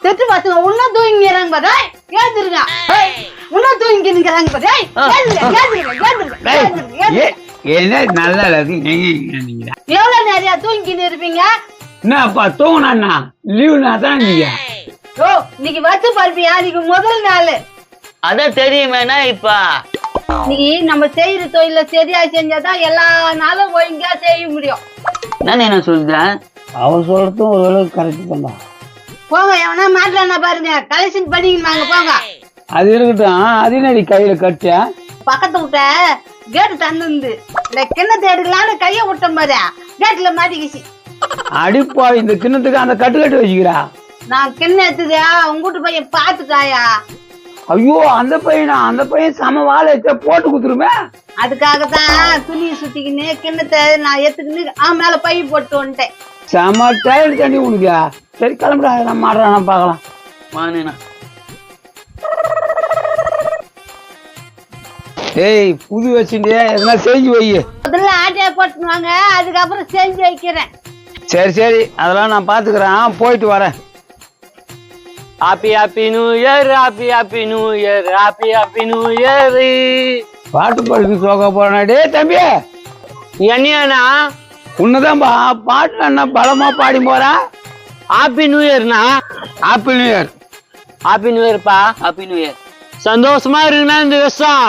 செத்து பசங்க உன்ன தூங்கிக்கிறாங்க பாரு ஏந்துருங்க உன்ன தூங்கிக்கிறாங்க பாரு என்ன நல்லா எவ்வளவு நிறைய தூங்கின்னு இருப்பீங்க என்னப்பா தூங்கினா லீவுனா தான் நீங்க ஓ இன்னைக்கு வச்சு பார்ப்பியா இன்னைக்கு முதல் நாள் அதான் தெரியுமேனா இப்ப இன்னைக்கு நம்ம செய்யற தொழில சரியா செஞ்சாதான் எல்லா நாளும் ஒழுங்கா செய்ய முடியும் என்ன சொல்றேன் அவன் சொல்றதும் ஓரளவுக்கு கரெக்ட் தான் போங்க எவனா மாட்டலானா பாருங்க கலெக்ஷன் பண்ணிக்கின்னு வாங்க போங்க அது இருக்கட்டும் அது என்னடி கையில கட்டியா பக்கத்து விட்ட கேட்டு தந்து இந்த கிண்ணத்தை எடுக்கலான்னு கைய விட்டோம் பாரு கேட்டுல மாட்டிக்கிச்சு அடிப்பா இந்த கிண்ணத்துக்கு அந்த கட்டு வச்சுக்கிறா நான் கிண்ண எடுத்துதா உங்க வீட்டு பையன் பாத்துட்டாயா ஐயோ அந்த பையன் சம வாழை போட்டு குத்துருமே அதுக்காகத்தான் துணியை சுத்திக்கின்னு கிண்ணத்தை நான் எடுத்துக்கின்னு மேல பை போட்டு வந்துட்டேன் செம டயர்டு தண்ணி உனக்கு சரி கிளம்புடா நான் மாடுறான் பாக்கலாம் வாங்கினா ஏய் புது வச்சுட்டியா எதனா செஞ்சு வை முதல்ல ஆட்டையை போட்டுவாங்க அதுக்கப்புறம் செஞ்சு வைக்கிறேன் சரி அதெல்லாம் நான் பாத்துக்கிறேன் போயிட்டு வரேன் happy new year happy new year happy new year பாட்டு பாடுக்கு சோக போறா டே தம்பி என்னையாண்ணா உன்னதான்பா பாட்டுல என்ன பலமா பாடி போறா ஹாப்பி நியூ இயர்னா happy new year happy new இயர்ப்பா ஹாப்பி நியூ இயர் சந்தோஷமா இருக்குண்ணா இந்த வருஷம்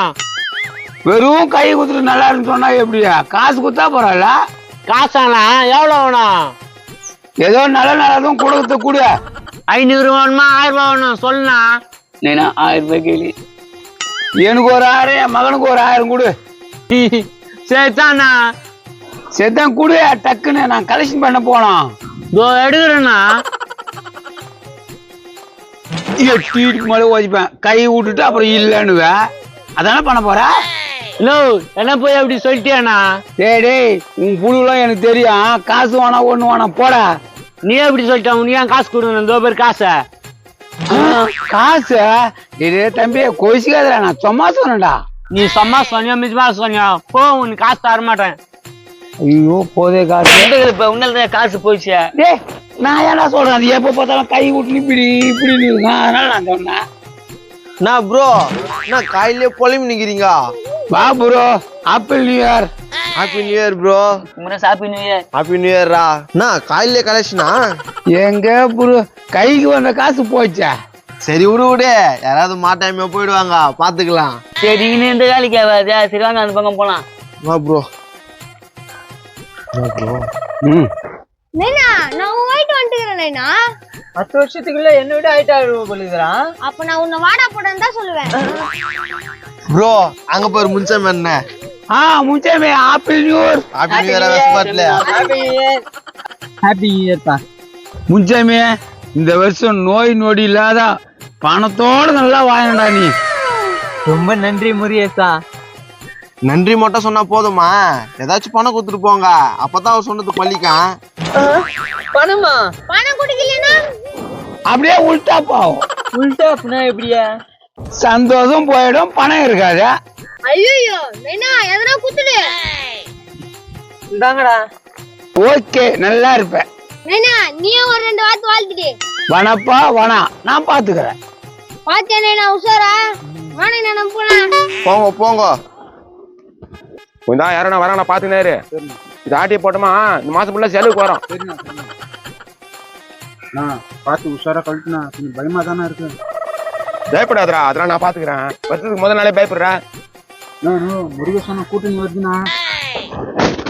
வெறும் கை குத்துட்டு நல்லா இருக்கு சொன்னா எப்படியா காசு குத்தா போறல காசாண்ணா எவ்வளவு வேணும் ஏதோ நல்லதும் கொடுத்து கூட 500 வேணுமா 1000 ரூபாய் வேணும் சொல்லுண்ணா நீனா 1000 ரூபாய் கேளு எனக்கு ஒரு 1000 என் மகனுக்கு ஒரு 1000 கொடு சரிதாண்ணா சரிதான் கொடு டக்குன்னு நான் கலெக்ஷன் பண்ண போனோம் இதோ எடுக்கிறேண்ணா டீட்டுக்கு மேலே ஓதிப்பேன் கை விட்டுட்டு அப்புறம் இல்லைன்னுவ அதானே பண்ண போற ஹலோ என்ன போய் அப்படி சொல்லிட்டியாண்ணா டேய் உன் புழுலாம் எனக்கு தெரியும் காசு வேணா ஒண்ணு வேணாம் போட நீ எப்படி சொல்லிட்ட நீ ஏன் காசு கொடுக்கணும் இந்த பேர் காசை காசு டே தம்பி கொசிக்காதடா நான் சும்மா சொன்னேன்டா நீ சும்மா சொன்னியா மிஜமா சொன்னியா போ உனக்கு காசு தர மாட்டேன் ஐயோ போதே காசு இப்ப உன்னால காசு போயிடுச்சு டேய் நான் ஏன்னா சொல்றேன் அது எப்ப பார்த்தாலும் கை விட்டு இப்படி அதனால நான் சொன்னேன் நான் ப்ரோ நான் காலையிலே பொலிம் நிக்கிறீங்க வா bro happy new year happy new year bro happy new year happy new இயர்ரா நான் காலையிலே கலெக்ஷனா எங்க ப்ரோ கைக்கு வந்த காசு போச்சா சரி விடு யாராவது மாட்டாம போயிடுவாங்க பாத்துக்கலாம் சரி நீ இந்த வேலைக்கு ஆகாது சரி வாங்க அந்த பக்கம் போலாம் வா ப்ரோ நைனா நான் உன் ஹைட் வந்துக்கிறேன் நைனா 10 வருஷத்துக்குள்ள என்ன விட ஹைட் ஆயிடுவோம் போலிக்கிறான் அப்ப நான் உன்னை வாடா போடன்னு தான் சொல்லுவேன் ப்ரோ அங்க பாரு முன்சம் என்ன Munsami happy new year happy new year வெஸ்பாட்ல ஹாப்பி நியூ இயர் பா முன்சாமி இந்த வருஷம் நோய் நொடி இல்லாத பணத்தோட நல்லா வாங்கினடா நீ ரொம்ப நன்றி முருகேசா நன்றி மட்டும் சொன்னா போதுமா ஏதாச்சும் பணம் கொடுத்துட்டு போங்க அப்பதான் அவர் சொன்னது பள்ளிக்கான் பணமா பணம் குடிக்கலனா அப்படியே உல்டா பாவம் உல்டா அப்படின்னா எப்படியா சந்தோஷம் போயிடும் பணம் இருக்காது ஐயோ நைனா எதனா குத்துடு இந்தாங்கடா ஓகே நல்லா இருப்பேன் நைனா நீயே ஒரு 2 வார்த்தை வாழ்த்துடு வனப்பா வனா நான் பாத்துக்கிறேன் பாத்தியா நைனா உஷாரா வாணி நான் போலாம் போங்க போங்க கொஞ்சம் யாரும் வராங்க பாத்துனாரு இது ஆட்டியை போட்டோமா இந்த மாசம் ஃபுல்லா செலவுக்கு வரும் பார்த்து உஷாரா கழட்டுனா கொஞ்சம் பயமா தானே இருக்கு பயப்படாதரா அதெல்லாம் நான் பாத்துக்கிறேன் வருஷத்துக்கு முதல் நாளே பயப்படுறேன் முருகேசன கூட்டணி வருதுண்ணா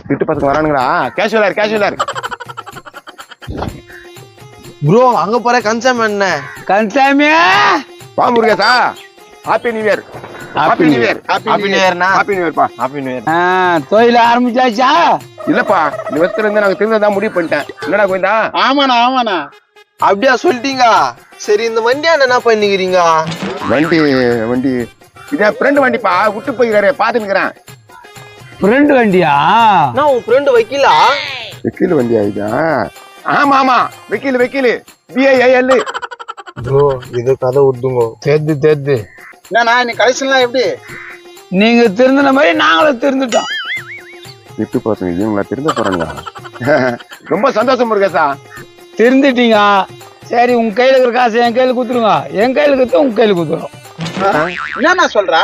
திட்டு பசங்க வரானுங்களா கேஷுவலா ப்ரோ அங்க போற கன்சம் என்ன கன்சாமியா வா முருகேசா happy new year happy new year happy new இயர்னா ஹாப்பி நியூ இயர்ப்பா ஹாப்பி நியூ இயர் தொழில ஆரம்பிச்சாச்சா இல்லப்பா இந்த வருஷத்துல இருந்து நாங்க திருந்ததான் முடிவு பண்ணிட்டேன் என்னடா கோவிந்தா ஆமாண்ணா அப்படியா சொல்லிட்டீங்க சரி இந்த வண்டியாண்ட என்ன பண்ணிக்கிறீங்க வண்டி இதான் ஃப்ரெண்டு வண்டிப்பா விட்டு போய்கிறாரு பாத்துக்கிறேன் ஃப்ரெண்ட் வண்டியா நான் உன் ஃப்ரெண்டு வைக்கலா வெக்கில் வண்டியா இதா ஆமா வெக்கில் BIL ப்ரோ இது கதை விட்டுங்க தெத்து என்னண்ணா நீ கலெக்ஷன்லாம் எப்படி நீங்க திருந்தின மாதிரி நாங்களும் திருந்துட்டோம் விட்டு பசங்க இவங்களா திருந்த போறாங்க ரொம்ப சந்தோஷம் முருகேசா. திருந்துட்டீங்க. சரி, உங்க கையில இருக்கிற காசை என் கையில குத்துருங்க. என் கையில குத்து உங்க கையில குத்துரும். என்னண்ணா சொல்ற?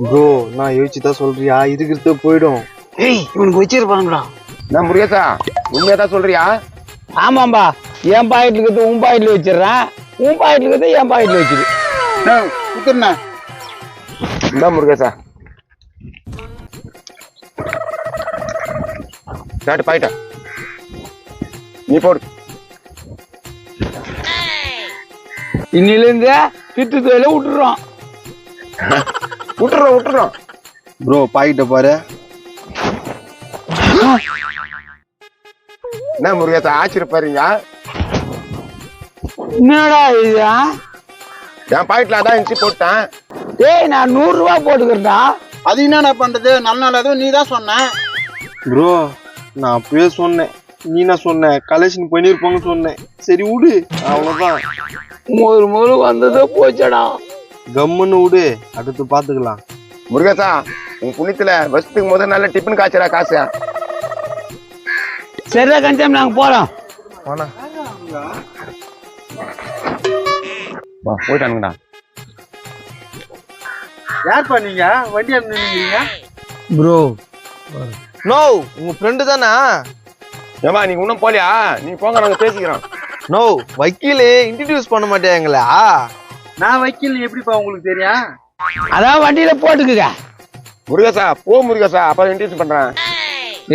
ப்ரோ நான் யோசிச்சுதான் சொல்றியா? இருக்கிறது போயிடும். ஏய் இவனுக்கு வச்சிருப்பானுங்களா? நான் முருகேசா உண்மையாதான் சொல்றியா? ஆமாம்பா, என் பாக்கெட்ல இருக்கிறது உன் பாக்கெட்ல வச்சிடுறேன், உன் பாக்கெட்ல இருக்கிறது என் பாக்கெட்ல வச்சிரு. குத்துருண்ணா. இந்த முருகேசா ஸ்டார்ட் பாயிட்டா நீ போடு. இன்னில இருந்து திட்டு தொழில விட்டுறோம். விட்டுறோம். ப்ரோ பாக்கிட்ட பாரு. என்ன முருகேசா ஆச்சரியப்படுறீங்க? என்னடா இது? என் பாக்கெட்ல அதான் இருந்துச்சு போட்டேன். ஏய், நான் 100 ரூபாய் போட்டுக்கிறேன்டா. அது என்னண்ணா பண்றது? நல்ல நாள் அதுவும் நீ தான் சொன்ன. ப்ரோ நான் அப்பவே சொன்னேன், நீ என்ன சொன்ன? கலெக்ஷன் பண்ணிருப்பாங்க சொன்னேன். சரி விடு, அவ்வளவுதான். முதல் வந்ததே போச்சடா. கம்முன்னு விடு, அடுத்து பாத்துக்கலாம். முருகேசா உன் புண்ணியத்துல வருஷத்துக்கு முதல் நாள் டிஃபன் காய்ச்சடா காசு. சரிடா கஞ்சம், நாங்க போறோம். போயிட்டானுங்கடா. யார் பண்ணீங்க? வண்டி அனுப்பிங்க. ப்ரோ நோ உங்க ஃப்ரெண்டு தானா? ஏமா நீங்க இன்னும் போலியா? நீ போங்க, நாங்க பேசிக்கிறோம். நோ வக்கீலே இன்ட்ரடியூஸ் பண்ண மாட்டேங்களா? நான் வக்கீல் எப்படிப்பா உங்களுக்கு தெரியும்? அதான் வண்டியில போட்டுக்குங்க. முருகேசா போ முருகேசா, அப்ப இன்ட்ரடியூஸ் பண்றேன்.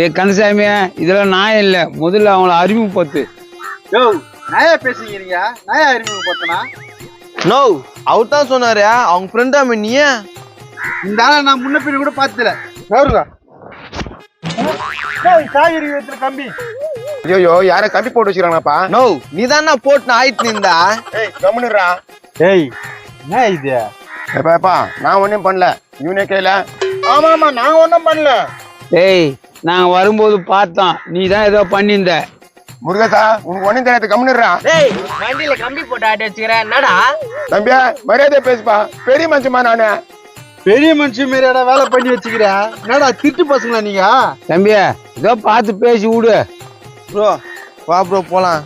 ஏய் கந்தசாமி, இதெல்லாம் நான் இல்ல, முதல்ல அவங்கள அறிமுகப்படுத்து. யோ நாயா பேசுகிறீங்க? நாயா அறிமுகப்படுத்தினா? நோ அவர் தான் சொன்னாரு, அவங்க ஃப்ரெண்டா நீ. இந்த ஆளை நான் முன்ன பின்ன கூட பார்த்ததில்ல. காய்கறி வைத்திர கம்பி. ஐயோ யார கம்பி போட்டு வச்சிருக்காங்கப்பா? நோ நீ தானே போட்டு ஆயிட்டு நின்றா. ஏய் கம்முனுடா. ஏய் என்ன இது? ஏப்பா நான் ஒன்னும் பண்ணல, இவனே கையில. ஆமா நான் ஒன்றும் பண்ணல. ஏய், நாங்க வரும்போது பார்த்தோம், நீ தான் ஏதோ பண்ணியிருந்த. முருகேசா உனக்கு ஒன்னும் தெரியாது, கம்முனுடா. டேய் வண்டியில கம்பி போட்டு ஆட்டி வச்சுக்கிறேன். என்னடா தம்பியா மரியாதை பேசுப்பா, பெரிய மனுஷமா நானு. பெரிய மனுஷன் மாரியாடா வேலை பண்ணி வச்சுக்கிற? என்னடா திட்டு பசங்களா நீங்க? தம்பியா ஏதோ பார்த்து பேசி விடு. ப்ரோ வா ப்ரோ போலாம்.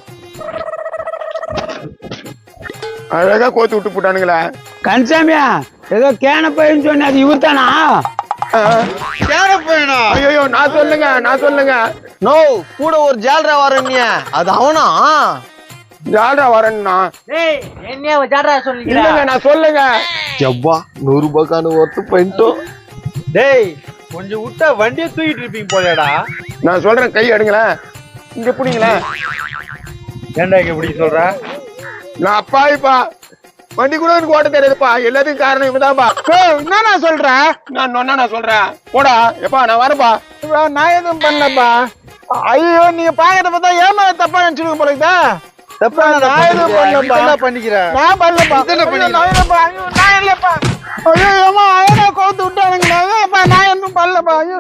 அழகா கோத்து விட்டு போட்டானுங்களே. கந்தசாமியா ஏதோ கேன பையன்னு சொன்ன, அது இவர் தானா? ஐயோ நான் சொல்லுங்க. நோ கூட ஒரு ஜால்ரா வரணிய, அது அவனா? ஜால்ரா வரேன்னா டேய் என்னைய வச்சாடா சொல்லிக்கிறா? இல்லங்க நான் சொல்லுங்க. ஜப்பா 100 ரூபாய்க்கான ஒர்த்து பண்ணிட்டோம். டேய் கொஞ்சம் விட்டா வண்டியை தூக்கிட்டு இருப்பீங்க போலடா. நான் சொல்றேன், கை எடுங்களேன், இங்க பிடிங்களேன். ஏன்டா இங்க இப்படி சொல்ற? நான் அப்பாவிப்பா, வண்டி கூட எனக்கு ஓட்ட தெரியாதுப்பா. எல்லாத்துக்கும் காரணம் இவதான்ப்பா. என்ன நான் சொல்றேன்? நான் சொல்றேன் போடா. எப்பா நான் வரப்பா. நான் எதுவும் பண்ணலப்பா. ஐயோ நீங்க பாக்கெட்ட பார்த்தா ஏமா தப்பா நினைச்சிருக்க போலதா? தப்பா நான் எதுவும் பண்ணலப்பா. பண்ணிக்கிறேன் நான் பண்ணலப்பா. நான் இல்லப்பா. ஐயோ ஏமா அவனை கோத்து விட்டானுங்களா? நான் எதுவும் பண்ணலப்பா. ஐயோ